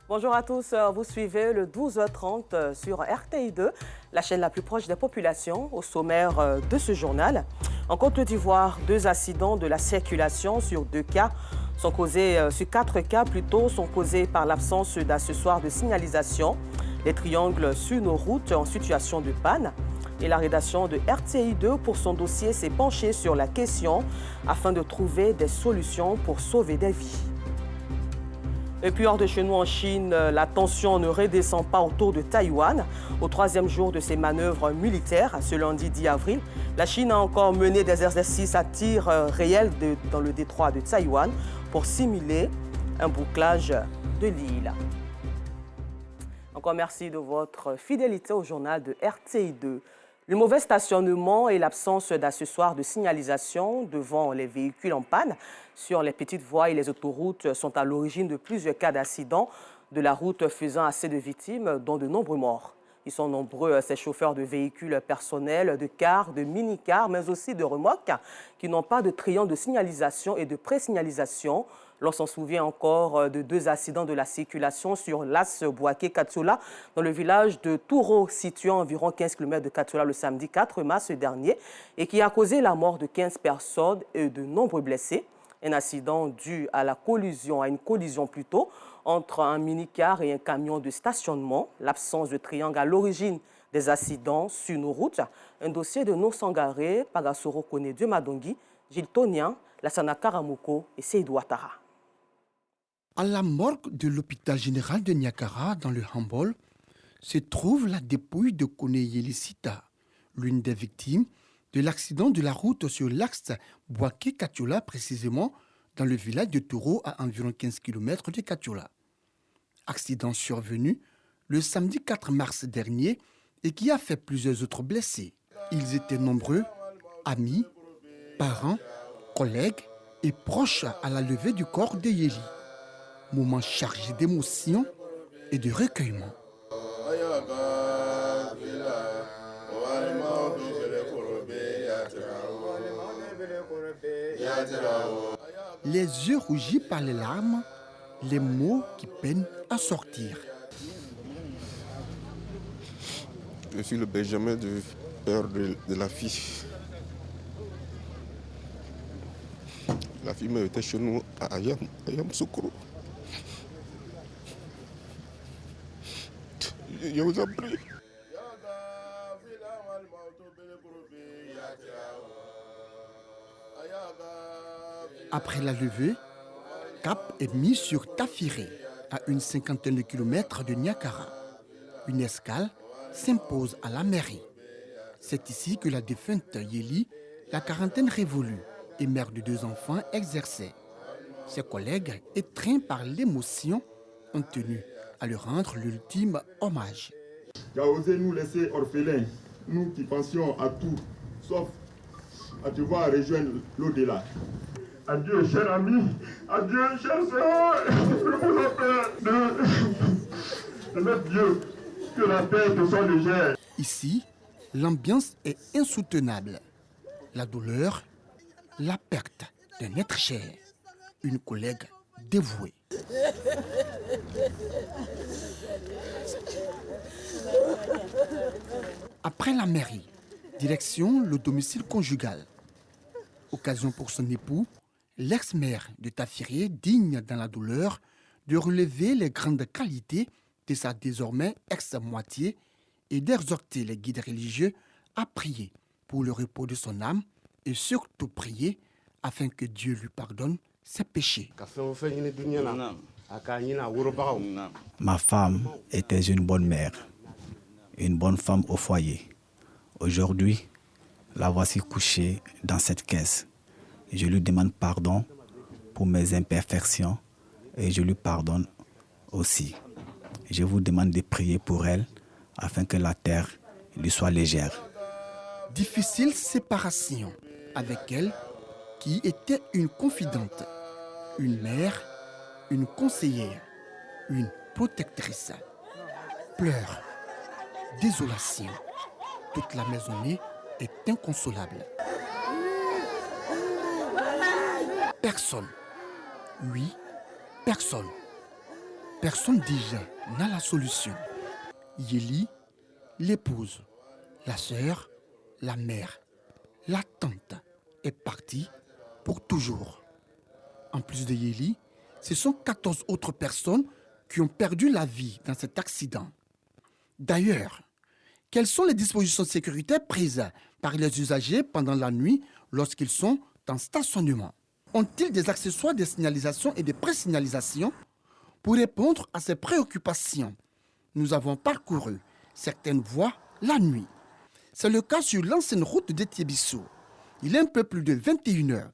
Bonjour à tous, vous suivez le 12h30 sur RTI2, la chaîne la plus proche des populations, au sommaire de ce journal. En Côte d'Ivoire, 2 accidents de la circulation sur 2 cas sont causés, sur 4 cas plutôt, sont causés par l'absence d'accessoires de signalisation. Les triangles sur nos routes en situation de panne. Et la rédaction de RTI2 pour son dossier s'est penchée sur la question afin de trouver des solutions pour sauver des vies. Et puis hors de chez nous en Chine, la tension ne redescend pas autour de Taïwan. Au 3e jour de ses manœuvres militaires, ce lundi 10 avril, la Chine a encore mené des exercices à tir réel dans le détroit de Taïwan pour simuler un bouclage de l'île. Encore merci de votre fidélité au journal de RTI2. Le mauvais stationnement et l'absence d'accessoires de signalisation devant les véhicules en panne sur les petites voies et les autoroutes sont à l'origine de plusieurs cas d'accidents de la route faisant assez de victimes, dont de nombreux morts. Ils sont nombreux, ces chauffeurs de véhicules personnels, de cars, de mini-cars, mais aussi de remorques qui n'ont pas de triangle de signalisation et de pré-signalisation. L'on s'en souvient encore de 2 accidents de la circulation sur l'As Bouaké-Katiola dans le village de Touro, situé à environ 15 km de Katiola le samedi 4 mars dernier et qui a causé la mort de 15 personnes et de nombreux blessés. Un accident dû à une collision plutôt, entre un mini-car et un camion de stationnement. L'absence de triangle à l'origine des accidents sur nos routes. Un dossier de Nosangaré, Pagasoro Kone de Madongi, Gilles Tonian, Lassana Karamoko et Seydou Ouattara. À la morgue de l'hôpital général de Niakara, dans le Hambol, se trouve la dépouille de Kone Yelisita, l'une des victimes de l'accident de la route sur l'axe Bouaké-Katiola, précisément dans le village de Touro, à environ 15 km de Katiola. Accident survenu le samedi 4 mars dernier et qui a fait plusieurs autres blessés. Ils étaient nombreux, amis, parents, collègues et proches à la levée du corps de Yeli. Moment chargé d'émotion et de recueillement. Les yeux rougis par les larmes, les mots qui peinent à sortir. Je suis le Benjamin du père de la fille. La fille était chez nous à Ayam Soukro. Je vous en prie. Après la levée, cap est mis sur Tafiré, à une 50aine de kilomètres de Niakara. Une escale s'impose à la mairie. C'est ici que la défunte Yeli, la quarantaine révolue et mère de 2 enfants, exerçait. Ses collègues, étreints par l'émotion, ont tenu à lui rendre l'ultime hommage. Tu as osé nous laisser orphelins, nous qui pensions à tout, sauf à te voir rejoindre l'au-delà. Adieu, cher ami, adieu, cher soeur, je vous appelle de mettre Dieu, que la paix te soit légère. Ici, l'ambiance est insoutenable. La douleur, la perte d'un être cher, une collègue dévouée. Après la mairie, direction le domicile conjugal. Occasion pour son époux, l'ex-mère de Tafiré, digne dans la douleur, de relever les grandes qualités de sa désormais ex-moitié et d'exhorter les guides religieux à prier pour le repos de son âme et surtout prier afin que Dieu lui pardonne ses péchés. Ma femme était une bonne mère, une bonne femme au foyer. Aujourd'hui, la voici couchée dans cette caisse. Je lui demande pardon pour mes imperfections et je lui pardonne aussi. Je vous demande de prier pour elle afin que la terre lui soit légère. Difficile séparation avec elle qui était une confidente, une mère, une conseillère, une protectrice. Pleurs, désolation. Toute la maisonnée est inconsolable. Personne, oui, personne, Personne déjà n'a la solution. Yéli, l'épouse, la sœur, la mère, la tante est partie pour toujours. En plus de Yéli, ce sont 14 autres personnes qui ont perdu la vie dans cet accident. D'ailleurs, quelles sont les dispositions sécuritaires prises par les usagers pendant la nuit lorsqu'ils sont en stationnement? Ont-ils des accessoires de signalisation et de présignalisation? Pour répondre à ces préoccupations, nous avons parcouru certaines voies la nuit. C'est le cas sur l'ancienne route de Thiébisso. Il est un peu plus de 21 heures.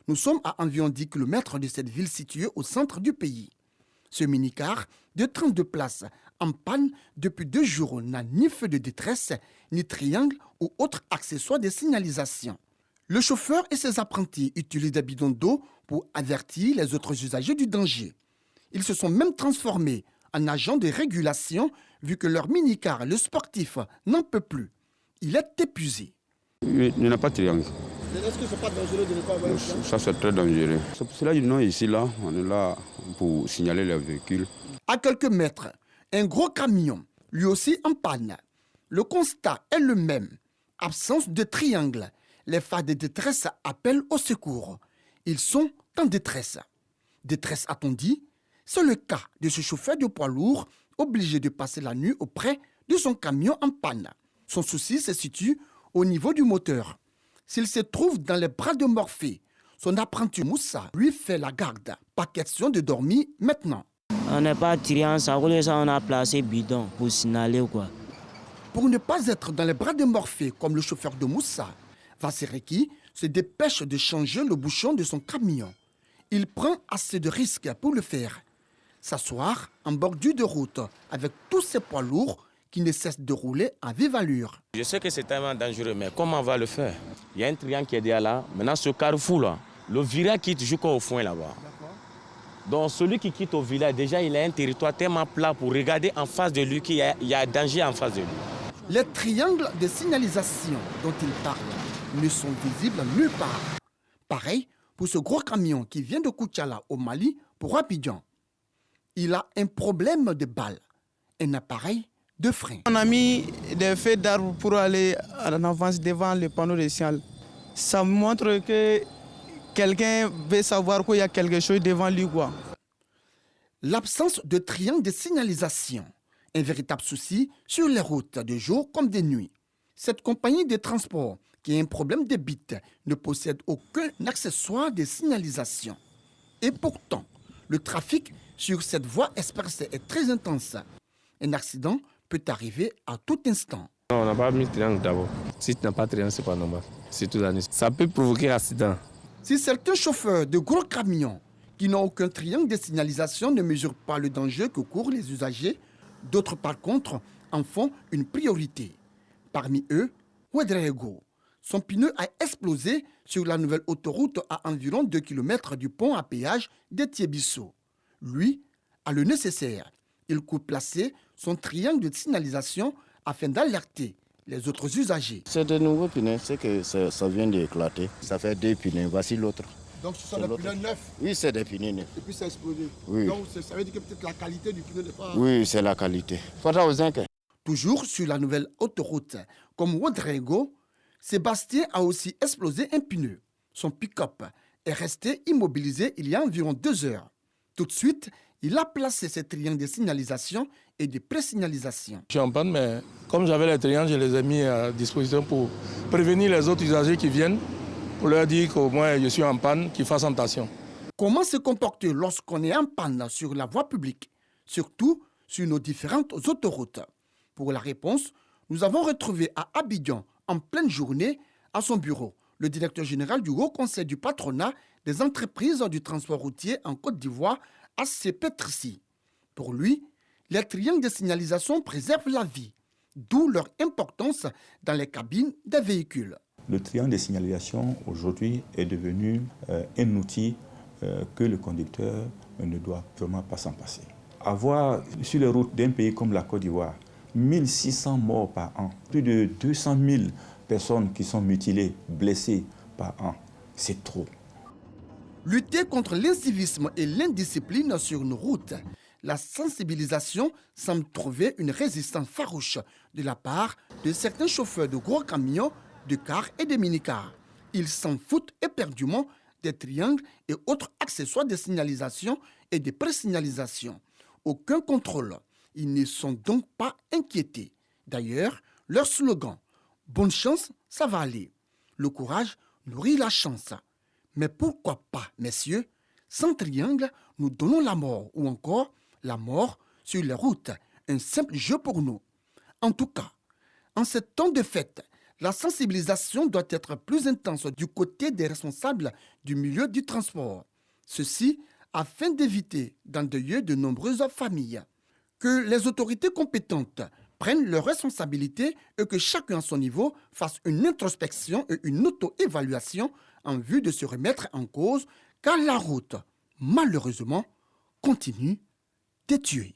Nous sommes à environ 10 km de cette ville située au centre du pays. Ce minicar de 32 places en panne depuis 2 jours n'a ni feu de détresse, ni triangle ou autre accessoire de signalisation. Le chauffeur et ses apprentis utilisent des bidons d'eau pour avertir les autres usagers du danger. Ils se sont même transformés en agents de régulation vu que leur minicar, le sportif, n'en peut plus. Il est épuisé. Il n'y a pas de triangle. Est-ce que ce n'est pas dangereux de ne pas avoir Ça, c'est très dangereux. C'est pour cela que nous, ici, là, on est là pour signaler les véhicules. À quelques mètres, un gros camion, lui aussi en panne. Le constat est le même. Absence de triangle. Les phares de détresse appellent au secours. Ils sont en détresse. Détresse, a-t-on dit? C'est le cas de ce chauffeur de poids lourd obligé de passer la nuit auprès de son camion en panne. Son souci se situe au niveau du moteur. S'il se trouve dans les bras de Morphée, son apprenti Moussa lui fait la garde. Pas question de dormir maintenant. On n'est pas triant, ça on a placé bidon pour signaler quoi. Pour ne pas être dans les bras de Morphée comme le chauffeur de Moussa, Vassereki se dépêche de changer le bouchon de son camion. Il prend assez de risques pour le faire. S'asseoir en bordure de route avec tous ces poids lourds qui ne cessent de rouler à vive allure. Je sais que c'est tellement dangereux, mais comment on va le faire? Il y a un triangle qui est derrière là. Maintenant, ce carrefour-là, le virage quitte jusqu'au fond là-bas. Donc, celui qui quitte au village, déjà, il a un territoire tellement plat pour regarder en face de lui qu'il y a danger en face de lui. Les triangles de signalisation dont il parle ne sont visibles nulle part. Pareil pour ce gros camion qui vient de Koutiala au Mali pour Abidjan. Il a un problème de balle, un appareil de frein. On a mis des feux d'arbres pour aller en avance devant le panneau de signal. Ça montre que quelqu'un veut savoir qu'il y a quelque chose devant lui, quoi. L'absence de triangle de signalisation, un véritable souci sur les routes de jour comme de nuit. Cette compagnie de transport qui a un problème de bits ne possède aucun accessoire de signalisation. Et pourtant, le trafic sur cette voie express est très intense. Un accident peut arriver à tout instant. On n'a pas mis de triangle d'abord. Si tu n'as pas de triangle, ce n'est pas normal. C'est toute la nuit. Ça peut provoquer un accident. Si certains chauffeurs de gros camions qui n'ont aucun triangle de signalisation ne mesurent pas le danger que courent les usagers, d'autres par contre en font une priorité. Parmi eux, Ouedraogo. Son pneu a explosé sur la nouvelle autoroute à environ 2 km du pont à péage de Thiébisso. Lui a le nécessaire. Il court placer son triangle de signalisation afin d'alerter les autres usagers. C'est de nouveaux pneus, c'est que ça vient d'éclater. Ça fait 2 pneus, voici l'autre. Donc ce sont des pneus neufs? Oui, c'est des pneus neufs. Et puis ça a explosé? Oui. Donc ça veut dire que peut-être la qualité du pneu n'est pas... Oui, c'est la qualité. Faudra aux zinc. Toujours sur la nouvelle autoroute, comme Ouedraogo, Sébastien a aussi explosé un pneu. Son pick-up est resté immobilisé il y a environ 2 heures. Tout de suite, il a placé ses triangles de signalisation et de présignalisation. Je suis en panne, mais comme j'avais les triangles, je les ai mis à disposition pour prévenir les autres usagers qui viennent, pour leur dire qu'au moins je suis en panne, qu'ils fassent attention. Comment se comporter lorsqu'on est en panne sur la voie publique, surtout sur nos différentes autoroutes? Pour la réponse, nous avons retrouvé à Abidjan, en pleine journée, à son bureau, le directeur général du Haut Conseil du patronat des entreprises du transport routier en Côte d'Ivoire, A.C. Petrissi. Pour lui, les triangles de signalisation préservent la vie, d'où leur importance dans les cabines des véhicules. Le triangle de signalisation aujourd'hui est devenu un outil que le conducteur ne doit vraiment pas s'en passer. Avoir sur les routes d'un pays comme la Côte d'Ivoire 1600 morts par an, plus de 200 000 personnes qui sont mutilées, blessées par an, c'est trop. Lutter contre l'incivisme et l'indiscipline sur nos routes la sensibilisation semble trouver une résistance farouche de la part de certains chauffeurs de gros camions, de cars et de minicars. Ils s'en foutent éperdument des triangles et autres accessoires de signalisation et de présignalisation. Aucun contrôle. Ils ne sont donc pas inquiétés. D'ailleurs, leur slogan « Bonne chance, ça va aller ». Le courage nourrit la chance. Mais pourquoi pas, messieurs? Sans triangle, nous donnons la mort ou encore la mort sur les routes. Un simple jeu pour nous. En tout cas, en ce temps de fête, la sensibilisation doit être plus intense du côté des responsables du milieu du transport. Ceci afin d'éviter d'endeuiller de nombreuses familles. Que les autorités compétentes prennent leurs responsabilités et que chacun à son niveau fasse une introspection et une auto-évaluation en vue de se remettre en cause, car la route, malheureusement, continue de tuer.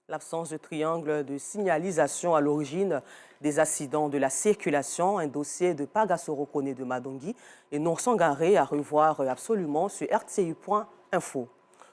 L'absence de triangle de signalisation à l'origine des accidents de la circulation, un dossier de Pagasoro-Kone de Madongui et non Sangaré à revoir absolument sur rti.info.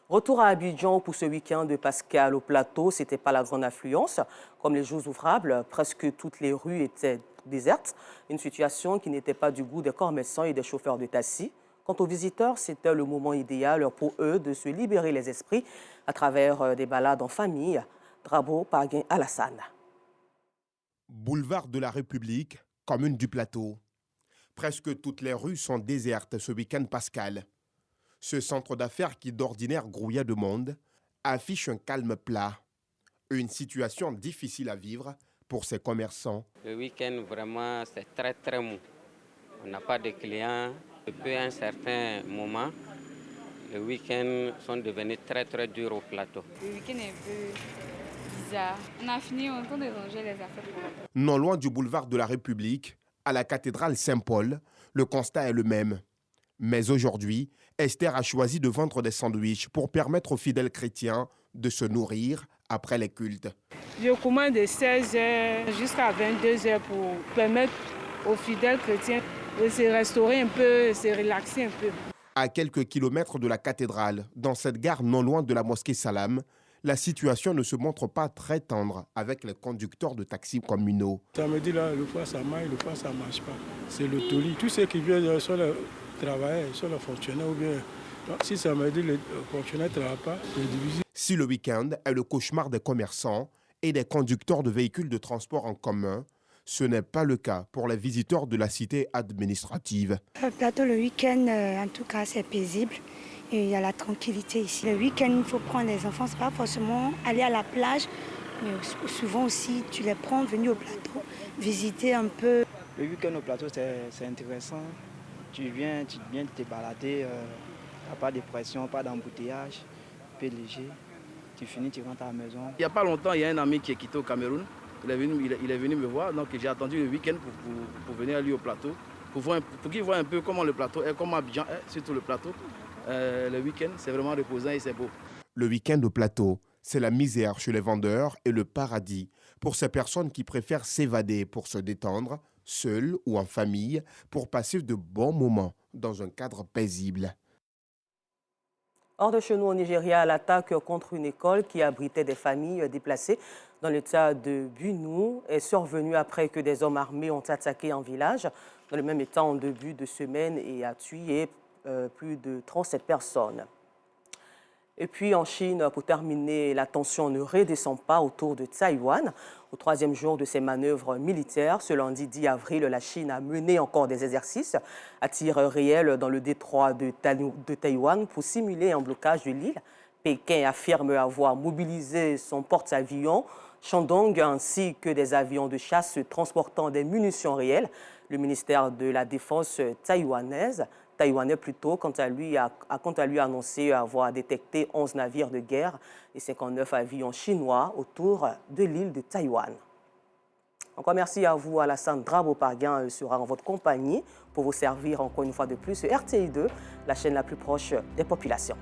Retour à Abidjan pour ce week-end de Pascal au plateau, c'était pas la grande affluence. Comme les jours ouvrables, presque toutes les rues étaient désertes, une situation qui n'était pas du goût des commerçants et des chauffeurs de taxi. Quant aux visiteurs, c'était le moment idéal pour eux de se libérer les esprits à travers des balades en famille. Drabo Parguin Alassane. Boulevard de la République, commune du plateau. Presque toutes les rues sont désertes ce week-end pascal. Ce centre d'affaires qui d'ordinaire grouillait de monde affiche un calme plat. Une situation difficile à vivre pour ces commerçants. Le week-end, vraiment, c'est très mou. On n'a pas de clients. Depuis un certain moment, les week-ends sont devenus très durs au plateau. Le week-end est un peu bizarre. On a fini, on est en train de ranger les affaires. Non loin du boulevard de la République, à la cathédrale Saint-Paul, le constat est le même. Mais aujourd'hui, Esther a choisi de vendre des sandwichs pour permettre aux fidèles chrétiens de se nourrir après les cultes. Je commande de 16h jusqu'à 22h pour permettre aux fidèles chrétiens de se restaurer un peu, de se relaxer un peu. À quelques kilomètres de la cathédrale, dans cette gare non loin de la mosquée Salam, la situation ne se montre pas très tendre avec les conducteurs de taxis communaux. Samedi, là, le fois ça marche, le fois ça ne marche pas. C'est le tollé. Tous ceux qui viennent sont les travailleurs, sont les fonctionnaires ou bien... Si samedi, les fonctionnaires ne travaillent pas, c'est divisé. Si le week-end est le cauchemar des commerçants et des conducteurs de véhicules de transport en commun, ce n'est pas le cas pour les visiteurs de la cité administrative. Le plateau, le week-end, en tout cas, c'est paisible. Et il y a la tranquillité ici. Le week-end, il faut prendre les enfants. Ce n'est pas forcément aller à la plage, mais souvent aussi, tu les prends, venir au plateau, visiter un peu. Le week-end au plateau, c'est intéressant. Tu viens te balader, pas de pression, pas d'embouteillage, un peu léger. Tu finis, tu rentres à la maison. Il n'y a pas longtemps, il y a un ami qui est quitté au Cameroun. Il est venu me voir, donc j'ai attendu le week-end pour venir à lui au plateau, pour qu'il voit un peu comment le plateau est, comment Abidjan est, surtout le plateau. Le week-end, c'est vraiment reposant et c'est beau. Le week-end au plateau, c'est la misère chez les vendeurs et le paradis pour ces personnes qui préfèrent s'évader pour se détendre, seules ou en famille, pour passer de bons moments dans un cadre paisible. Hors de chez nous au Nigeria, l'attaque contre une école qui abritait des familles déplacées dans l'état de Bunu est survenue après que des hommes armés ont attaqué un village dans le même état en début de semaine et a tué plus de 37 personnes. Et puis en Chine, pour terminer, la tension ne redescend pas autour de Taïwan. Au troisième jour de ses manœuvres militaires, ce lundi 10 avril, la Chine a mené encore des exercices à tir réel dans le détroit de Taïwan pour simuler un blocage de l'île. Pékin affirme avoir mobilisé son porte-avions Shandong ainsi que des avions de chasse transportant des munitions réelles. Le ministère de la Défense taïwanais plutôt, quant à lui, a annoncé avoir détecté 11 navires de guerre et 59 avions chinois autour de l'île de Taïwan. Encore merci à vous, Alassane. Drabo Parguin sera en votre compagnie pour vous servir encore une fois de plus RTI2, la chaîne la plus proche des populations.